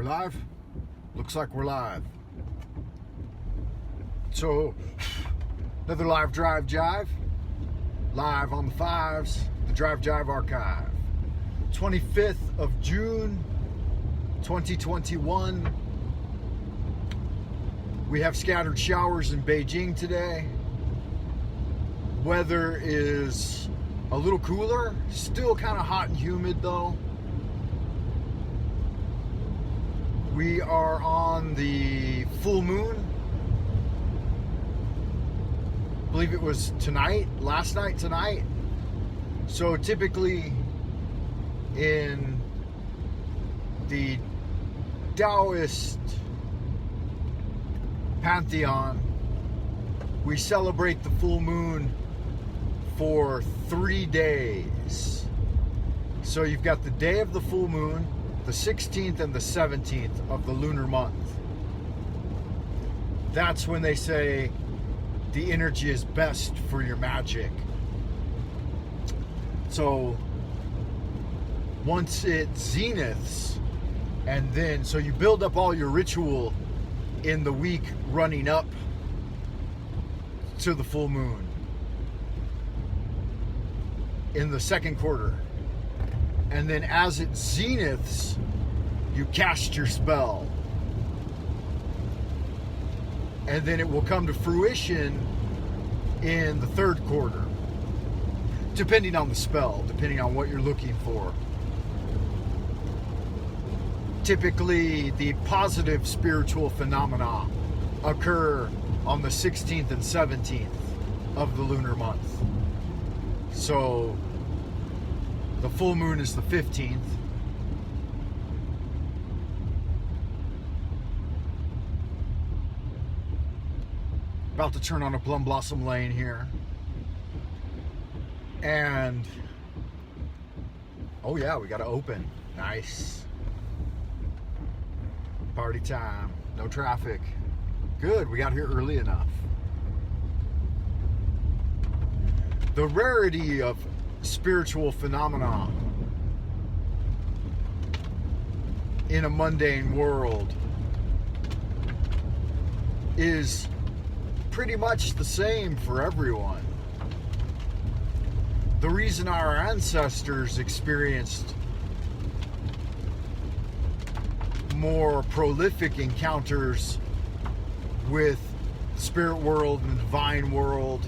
live? Looks like we're live. So, another live Drive Jive. Live on the fives, the Drive Jive archive. 25th of June, 2021. We have scattered showers in Beijing today. Weather is a little cooler, still kind of hot and humid though. We are on the full moon. I believe it was last night tonight. So typically in the Taoist pantheon, we celebrate the full moon for 3 days. So you've got the day of the full moon, the 16th and the 17th of the lunar month. That's when they say the energy is best for your magic. So once it zeniths, and then so you build up all your ritual in the week running up to the full moon in the second quarter. And then as it zeniths, you cast your spell. And then it will come to fruition in the third quarter, depending on the spell, depending on what you're looking for. Typically, the positive spiritual phenomena occur on the 16th and 17th of the lunar month. So the full moon is the 15th. About to turn on a Plum Blossom Lane here. And oh yeah, we got to open. Nice. Party time. No traffic. Good, we got here early enough. The rarity of spiritual phenomena in a mundane world is pretty much the same for everyone. The reason our ancestors experienced more prolific encounters with the spirit world and the divine world,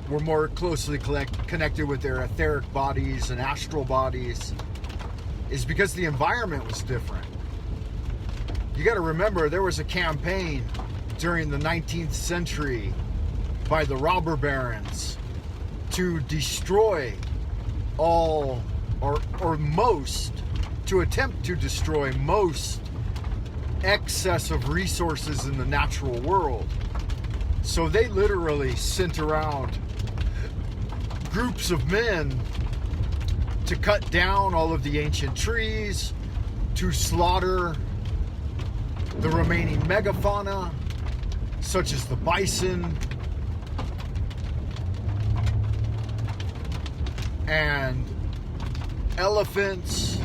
were more closely connected with their etheric bodies and astral bodies, is because the environment was different. You got to remember, there was a campaign during the 19th century by the robber barons to destroy all or most, to attempt to destroy most excess of resources in the natural world. So they literally sent around groups of men to cut down all of the ancient trees, to slaughter the remaining megafauna, such as the bison and elephants,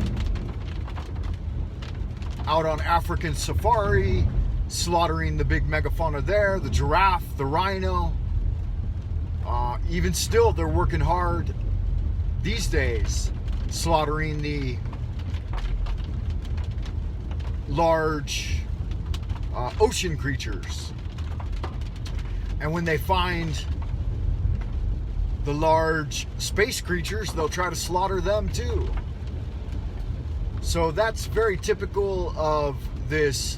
out on African safari, slaughtering the big megafauna there, the giraffe, the rhino. Even still, they're working hard these days, slaughtering the large ocean creatures. And when they find the large space creatures, they'll try to slaughter them too. So that's very typical of this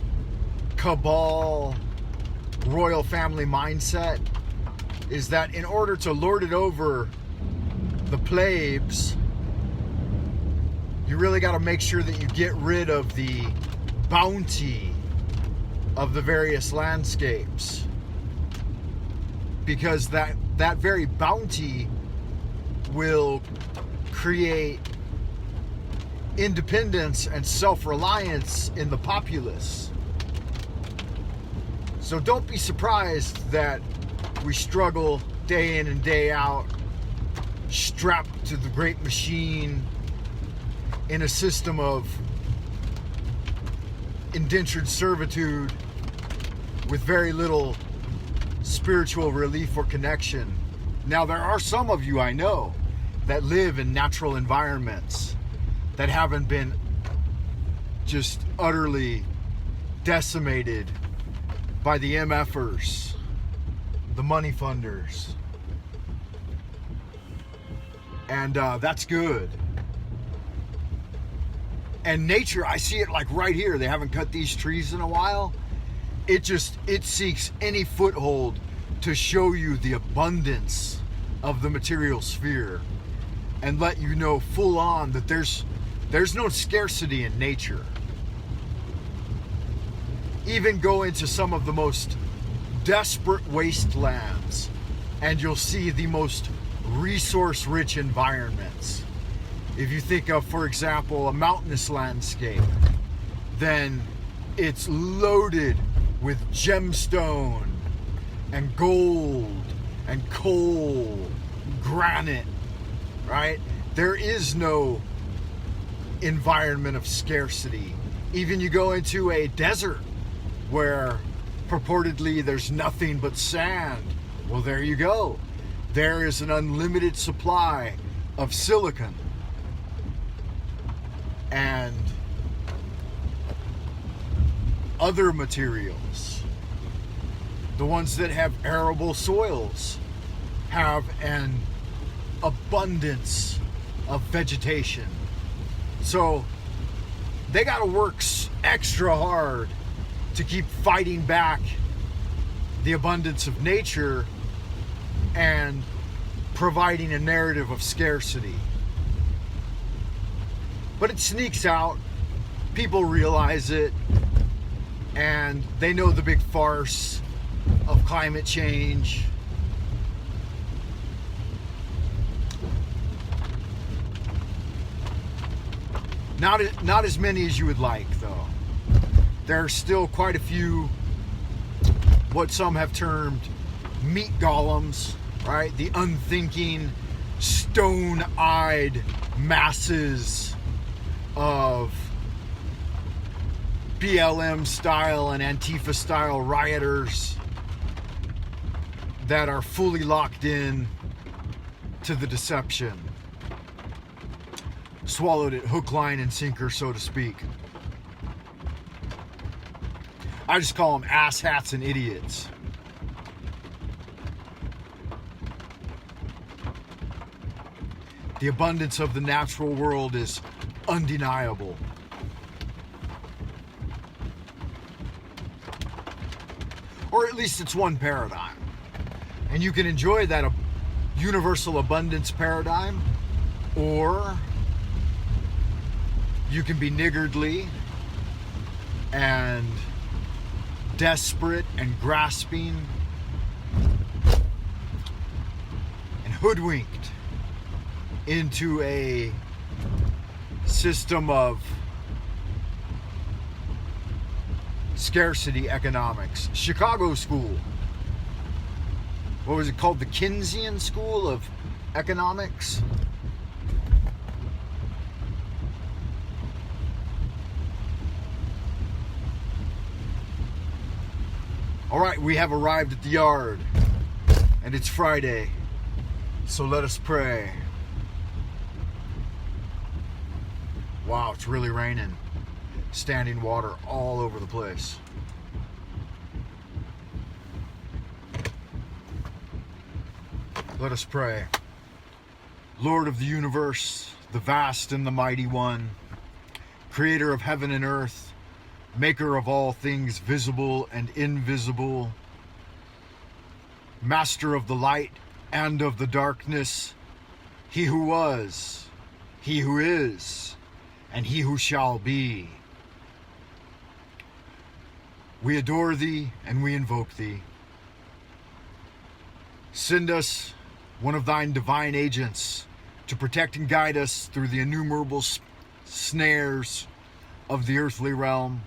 cabal royal family mindset, is that in order to lord it over the plebes, you really got to make sure that you get rid of the bounty of the various landscapes, because that very bounty will create independence and self-reliance in the populace. So don't be surprised that we struggle day in and day out, strapped to the great machine in a system of indentured servitude with very little spiritual relief or connection. Now, there are some of you I know that live in natural environments that haven't been just utterly decimated by the MFers, the money funders. And that's good. And nature, I see it like right here. They haven't cut these trees in a while. It seeks any foothold to show you the abundance of the material sphere and let you know full on that there's no scarcity in nature. Even go into some of the most desperate wastelands and you'll see the most resource-rich environments. If you think of, for example, a mountainous landscape, then it's loaded with gemstone and gold and coal, granite, right? There is no environment of scarcity. Even you go into a desert where purportedly there's nothing but sand. Well, there you go. There is an unlimited supply of silicon and other materials. The ones that have arable soils have an abundance of vegetation. So they got to work extra hard to keep fighting back the abundance of nature and providing a narrative of scarcity. But it sneaks out. People realize it, and they know the big farce of climate change. Not as many as you would like, though. There are still quite a few, what some have termed meat golems, right? The unthinking, stone-eyed masses of BLM style and Antifa style rioters that are fully locked in to the deception. Swallowed it hook, line, and sinker, so to speak. I just call them asshats and idiots. The abundance of the natural world is undeniable. Or at least it's one paradigm. And you can enjoy that universal abundance paradigm, or you can be niggardly and desperate and grasping and hoodwinked into a system of scarcity economics. Chicago School. What was it called? The Keynesian School of Economics. All right, we have arrived at the yard, and it's Friday, so let us pray. Wow, it's really raining. Standing water all over the place. Let us pray. Lord of the universe, the vast and the mighty one, creator of heaven and earth, maker of all things visible and invisible, master of the light and of the darkness, he who was, he who is, and he who shall be. We adore thee and we invoke thee. Send us one of thine divine agents to protect and guide us through the innumerable snares of the earthly realm,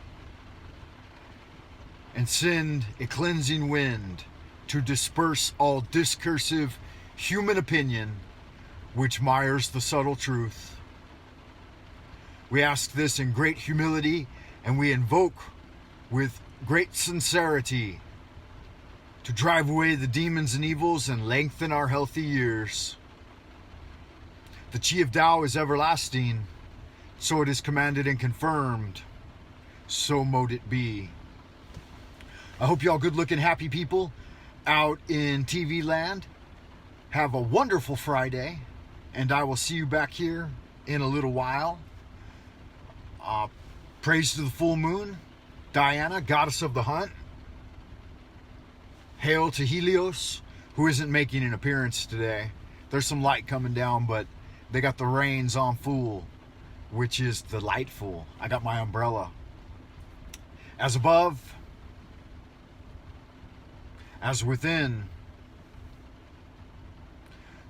and send a cleansing wind to disperse all discursive human opinion which mires the subtle truth. We ask this in great humility, and we invoke with great sincerity to drive away the demons and evils and lengthen our healthy years. The Chi of Tao is everlasting, so it is commanded and confirmed. So mote it be. I hope y'all good looking happy people out in TV land have a wonderful Friday, and I will see you back here in a little while. Praise to the full moon, Diana, goddess of the hunt. Hail to Helios, who isn't making an appearance today. There's some light coming down, but they got the rains on full, which is delightful. I got my umbrella. As above, as within,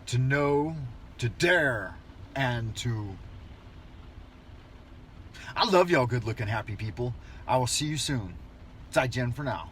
to know, to dare, and to... I love y'all good looking happy people. I will see you soon. 再见 for now.